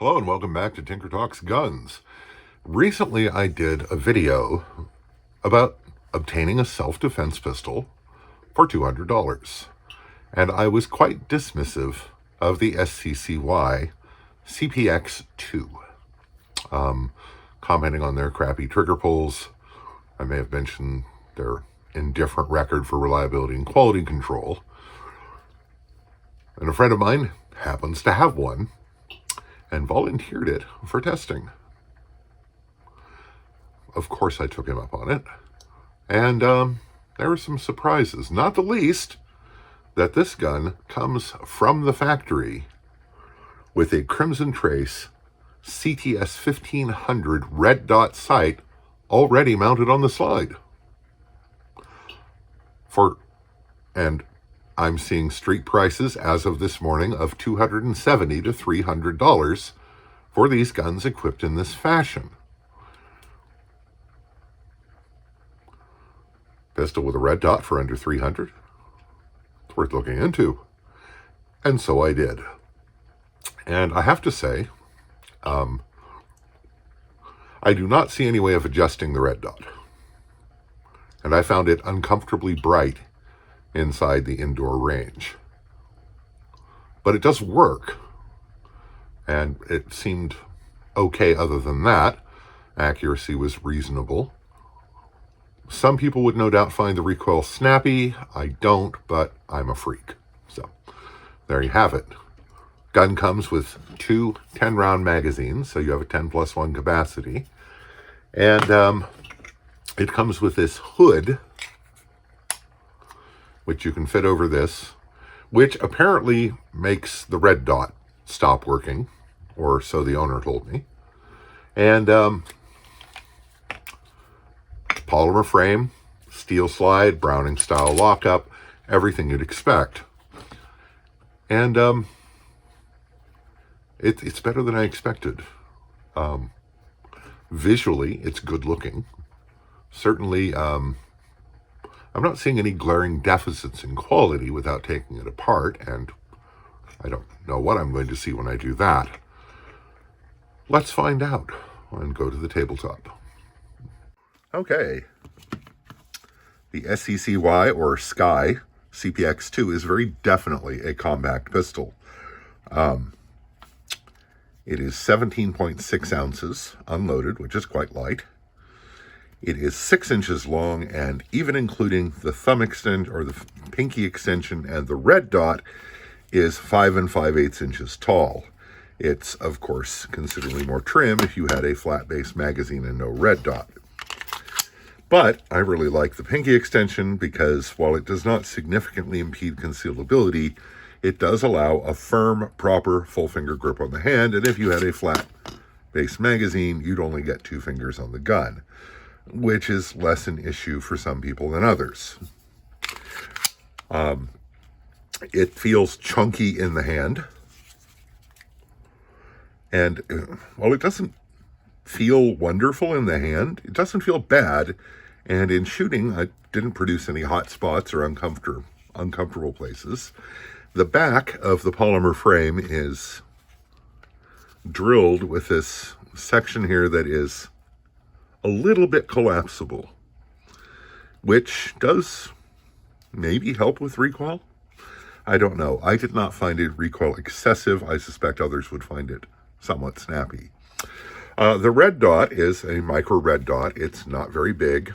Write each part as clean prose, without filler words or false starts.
Hello and welcome back to Tinker Talks Guns. Recently I did a video about obtaining a self-defense pistol for $200. And I was quite dismissive of the SCCY CPX-2. Commenting on their crappy trigger pulls. I may have mentioned their indifferent record for reliability and quality control. And a friend of mine happens to have one and volunteered it for testing. Of course, I took him up on it. And there were some surprises, not the least that this gun comes from the factory with a Crimson Trace CTS 1500 red dot sight already mounted on the slide. And I'm seeing street prices as of this morning of $270 to $300 for these guns equipped in this fashion. Pistol with a red dot for under $300. It's worth looking into. And so I did. And I have to say, I do not see any way of adjusting the red dot. And I found it uncomfortably bright inside the indoor range. But it does work. And it seemed okay other than that. Accuracy was reasonable. Some people would no doubt find the recoil snappy. I don't, but I'm a freak. So there you have it. Gun comes with two 10-round magazines, so you have a 10+1 capacity. And it comes with this hood, which you can fit over this, which apparently makes the red dot stop working, or so the owner told me. And polymer frame, steel slide, Browning style lockup, everything you'd expect. And it's better than I expected. Visually, it's good looking. Certainly, I'm not seeing any glaring deficits in quality without taking it apart, and I don't know what I'm going to see when I do that. Let's find out and go to the tabletop. Okay. The SCCY, or SCCY CPX-2, is very definitely a compact pistol. It is 17.6 ounces unloaded, which is quite light. It is 6 inches long, and even including the thumb extension or the pinky extension and the red dot, is 5 5/8 inches tall. It's, of course, considerably more trim if you had a flat base magazine and no red dot. But I really like the pinky extension because while it does not significantly impede concealability, it does allow a firm, proper full finger grip on the hand. And if you had a flat base magazine, you'd only get 2 fingers on the gun, which is less an issue for some people than others. It feels chunky in the hand. And while it doesn't feel wonderful in the hand, it doesn't feel bad. And in shooting, I didn't produce any hot spots or uncomfortable places. The back of the polymer frame is drilled with this section here that is a little bit collapsible, which does maybe help with recoil. I don't know. I did not find it recoil excessive. I suspect others would find it somewhat snappy. The red dot is a micro red dot. It's not very big.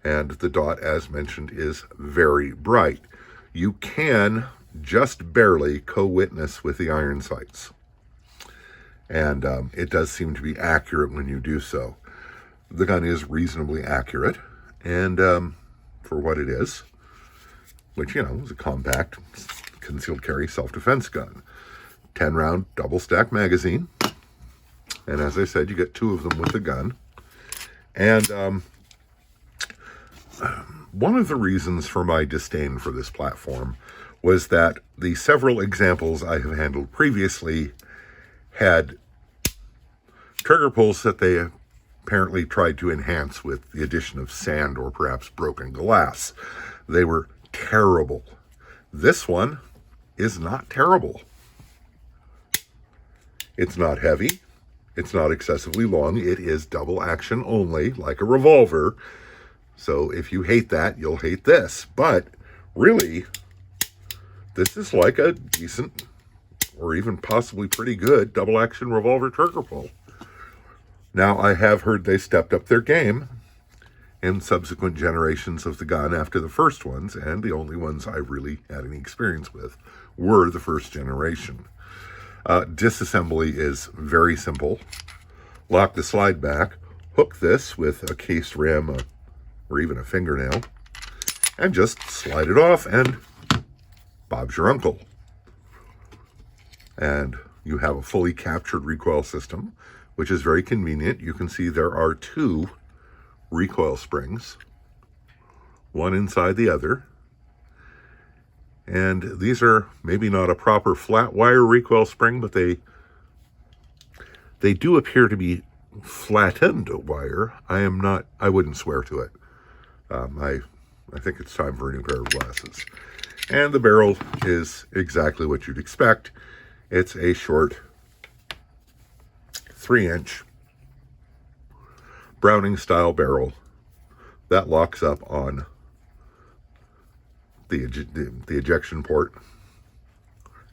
And the dot, as mentioned, is very bright. You can just barely co-witness with the iron sights. And it does seem to be accurate when you do so. The gun is reasonably accurate, and for what it is, which, is a compact, concealed carry self-defense gun. 10-round double-stack magazine. And as I said, you get 2 of them with the gun. And one of the reasons for my disdain for this platform was that the several examples I have handled previously had trigger pulls that they apparently tried to enhance with the addition of sand or perhaps broken glass. They were terrible. This one is not terrible. It's not heavy. It's not excessively long. It is double action only, like a revolver. So if you hate that, you'll hate this. But really, this is like a decent, or even possibly pretty good, double action revolver trigger pull. Now, I have heard they stepped up their game in subsequent generations of the gun after the first ones, and the only ones I really had any experience with were the first generation. Disassembly is very simple. Lock the slide back, hook this with a case ram or even a fingernail, and just slide it off, and Bob's your uncle. And you have a fully captured recoil system, which is very convenient. You can see there are 2 recoil springs, one inside the other. And these are maybe not a proper flat wire recoil spring, but they do appear to be flattened wire. I wouldn't swear to it. I think it's time for a new pair of glasses. And the barrel is exactly what you'd expect. It's a short 3-inch Browning style barrel that locks up on the ejection port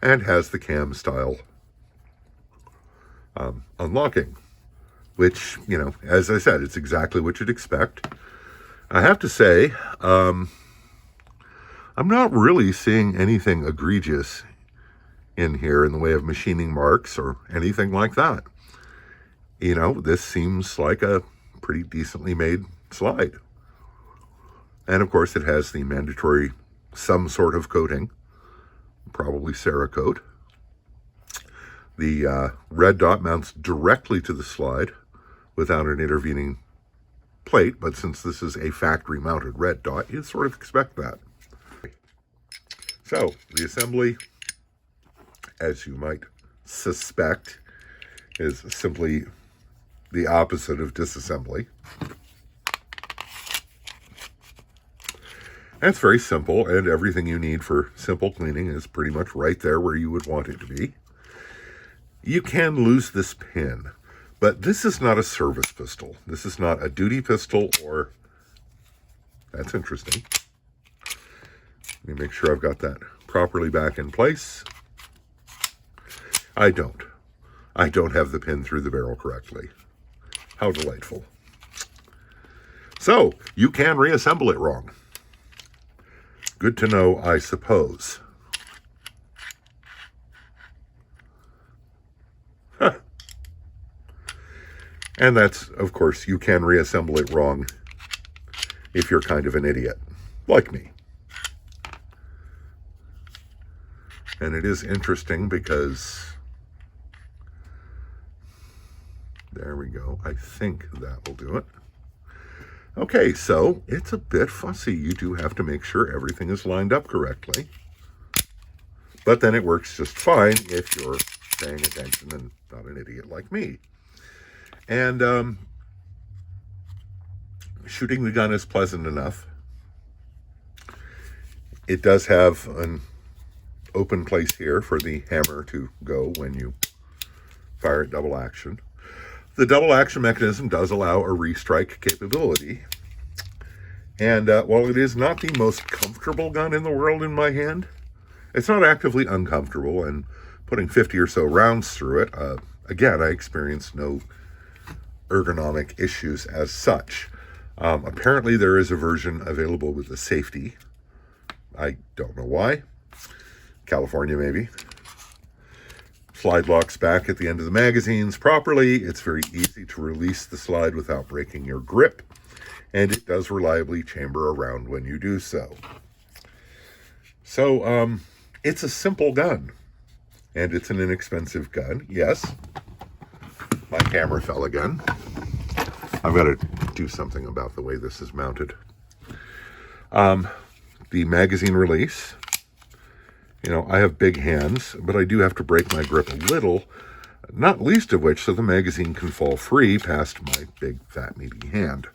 and has the cam style unlocking, which, you know, as I said, it's exactly what you'd expect. I have to say, I'm not really seeing anything egregious in here in the way of machining marks or anything like that. You know, this seems like a pretty decently made slide. And of course, it has the mandatory some sort of coating, probably Cerakote. The red dot mounts directly to the slide without an intervening plate, but since this is a factory mounted red dot, you'd sort of expect that. So the assembly, as you might suspect, is simply the opposite of disassembly. And it's very simple, and everything you need for simple cleaning is pretty much right there where you would want it to be. You can lose this pin, but this is not a service pistol. This is not a duty pistol, or... That's interesting. Let me make sure I've got that properly back in place. I don't have the pin through the barrel correctly. How delightful. So, you can reassemble it wrong. Good to know, I suppose. Huh. And that's, of course, you can reassemble it wrong if you're kind of an idiot, like me. And it is interesting because... There we go. I think that will do it. Okay, so it's a bit fussy. You do have to make sure everything is lined up correctly. But then it works just fine if you're paying attention and not an idiot like me. And shooting the gun is pleasant enough. It does have an open place here for the hammer to go when you fire it double action. The double action mechanism does allow a restrike capability. And while it is not the most comfortable gun in the world in my hand, it's not actively uncomfortable, and putting 50 or so rounds through it, again, I experienced no ergonomic issues as such. Apparently there is a version available with the safety. I don't know why. California, maybe. Slide locks back at the end of the magazines properly. It's very easy to release the slide without breaking your grip, and it does reliably chamber around when you do so. So, it's a simple gun, and it's an inexpensive gun. Yes, my camera fell again. I've got to do something about the way this is mounted. The magazine release. You know, I have big hands, but I do have to break my grip a little, not least of which so the magazine can fall free past my big, fat, meaty hand.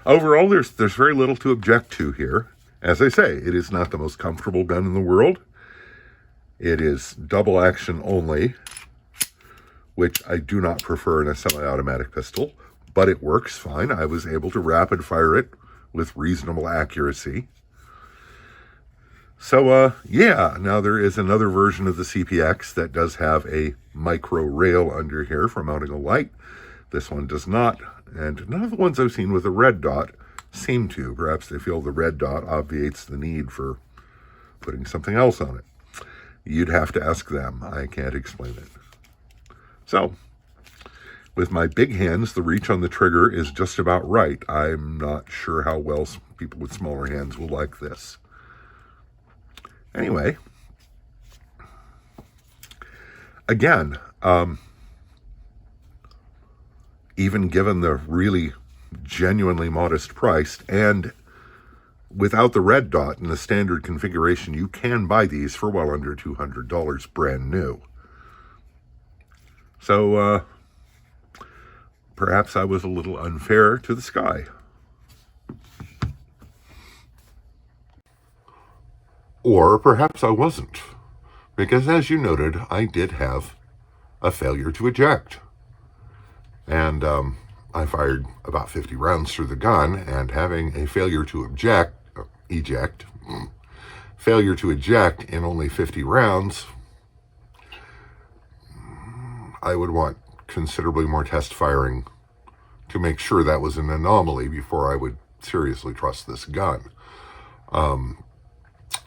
Overall, there's very little to object to here. As I say, it is not the most comfortable gun in the world. It is double action only, which I do not prefer in a semi-automatic pistol, but it works fine. I was able to rapid fire it with reasonable accuracy. So, yeah, now there is another version of the CPX that does have a micro rail under here for mounting a light. This one does not, and none of the ones I've seen with a red dot seem to. Perhaps they feel the red dot obviates the need for putting something else on it. You'd have to ask them. I can't explain it. So, with my big hands, the reach on the trigger is just about right. I'm not sure how well people with smaller hands will like this. Anyway, again, even given the really genuinely modest price and without the red dot in the standard configuration, you can buy these for well under $200 brand new. So, perhaps I was a little unfair to the Sky. Or perhaps I wasn't, because as you noted, I did have a failure to eject. And I fired about 50 rounds through the gun, and having a failure to failure to eject in only 50 rounds, I would want considerably more test firing to make sure that was an anomaly before I would seriously trust this gun.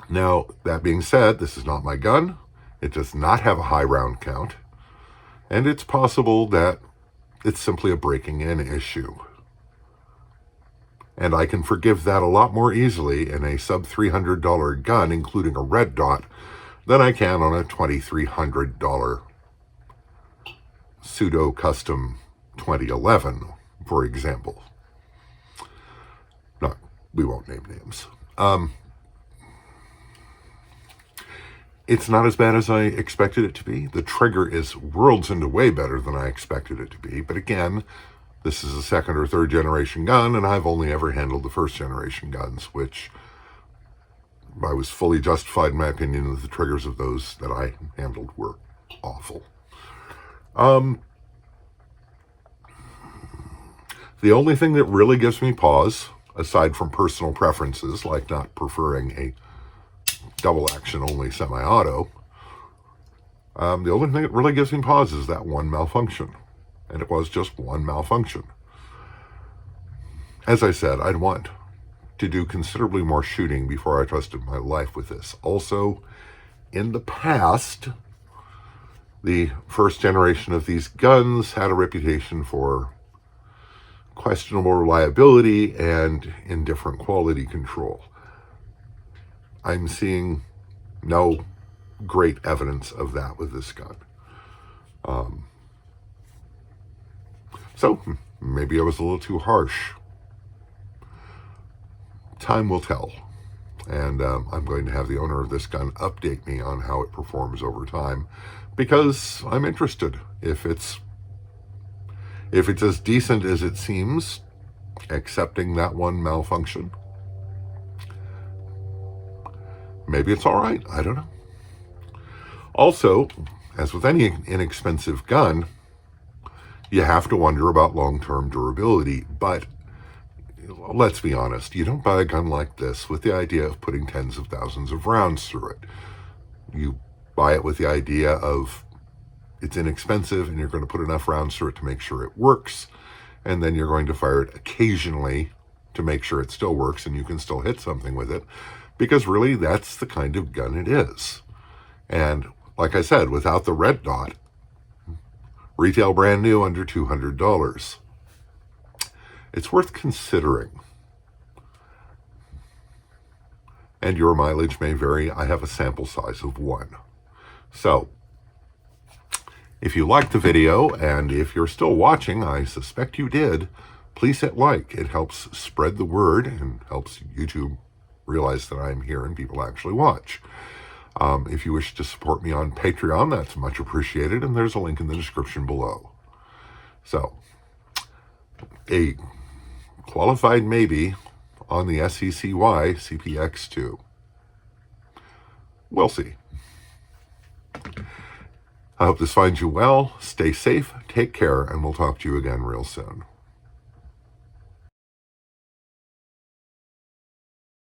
Now, that being said, this is not my gun. It does not have a high round count, and it's possible that it's simply a breaking in issue. And I can forgive that a lot more easily in a sub-$300 gun, including a red dot, than I can on a $2,300 pseudo-custom 2011, for example. No, we won't name names. It's not as bad as I expected it to be. The trigger is worlds and way better than I expected it to be. But again, this is a second or third generation gun, and I've only ever handled the first generation guns, which I was fully justified in my opinion that the triggers of those that I handled were awful. The only thing that really gives me pause, aside from personal preferences, like not preferring a double action only semi-auto, the only thing that really gives me pause is that one malfunction. And it was just one malfunction. As I said, I'd want to do considerably more shooting before I trusted my life with this. Also, in the past, the first generation of these guns had a reputation for questionable reliability and indifferent quality control. I'm seeing no great evidence of that with this gun. So maybe I was a little too harsh. Time will tell. And I'm going to have the owner of this gun update me on how it performs over time, because I'm interested. If it's as decent as it seems, accepting that one malfunction, maybe it's all right. I don't know. Also, as with any inexpensive gun, you have to wonder about long-term durability. But let's be honest, you don't buy a gun like this with the idea of putting tens of thousands of rounds through it. You buy it with the idea of it's inexpensive and you're going to put enough rounds through it to make sure it works, and then you're going to fire it occasionally to make sure it still works and you can still hit something with it, because really that's the kind of gun it is. And like I said, without the red dot, retail brand new under $200. It's worth considering. And your mileage may vary. I have a sample size of 1. So, if you liked the video, and if you're still watching, I suspect you did, please hit like. It helps spread the word and helps YouTube realize that I'm here and people actually watch. If you wish to support me on Patreon, that's much appreciated, and there's a link in the description below. So, a qualified maybe on the SCCY CPX-2. We'll see. I hope this finds you well. Stay safe, take care, and we'll talk to you again real soon.